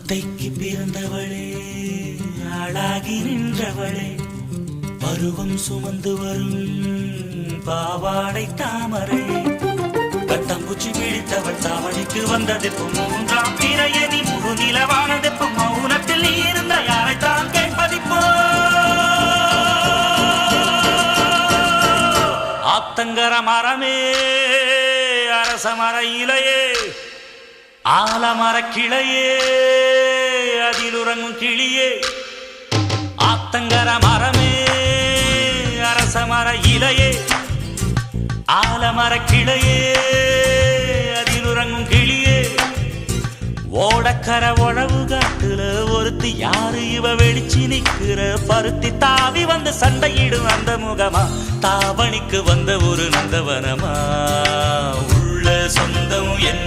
ஒத்தைக்கு பிறந்தவளே, ஆளாகி நின்றவளே, பருவம் சுமந்து வரும் பாவாடை தாமரை, கட்டம்பூச்சி பிடித்தவள் தாவணிக்கு வந்ததெப்பு மூன்றாம் பிறையணி முழு நிலவானதெப்பு மௌனத்தில் நீ இருந்த யாரைத்தான் கேட்பதிப்போ. ஆத்தங்கர மரமே, அரச மர இலையே, ஆலமர கிளையே, அதில் உறங்கும் கிளியே. ஆத்தங்கர மரமே, அரச மர இலையே, ஆலமர கிளையே, அதில் உறங்கும் கிளியே. ஓடக்கர உழவு காட்டுல ஒருத்தி யாரு இவ வெளிச்சி நிக்கிற பருத்தி தாவி வந்து சண்டையிடும் அந்த முகமா, தாவணிக்கு வந்த ஒரு நந்தவனமா, உள்ள சொந்தம் என்ன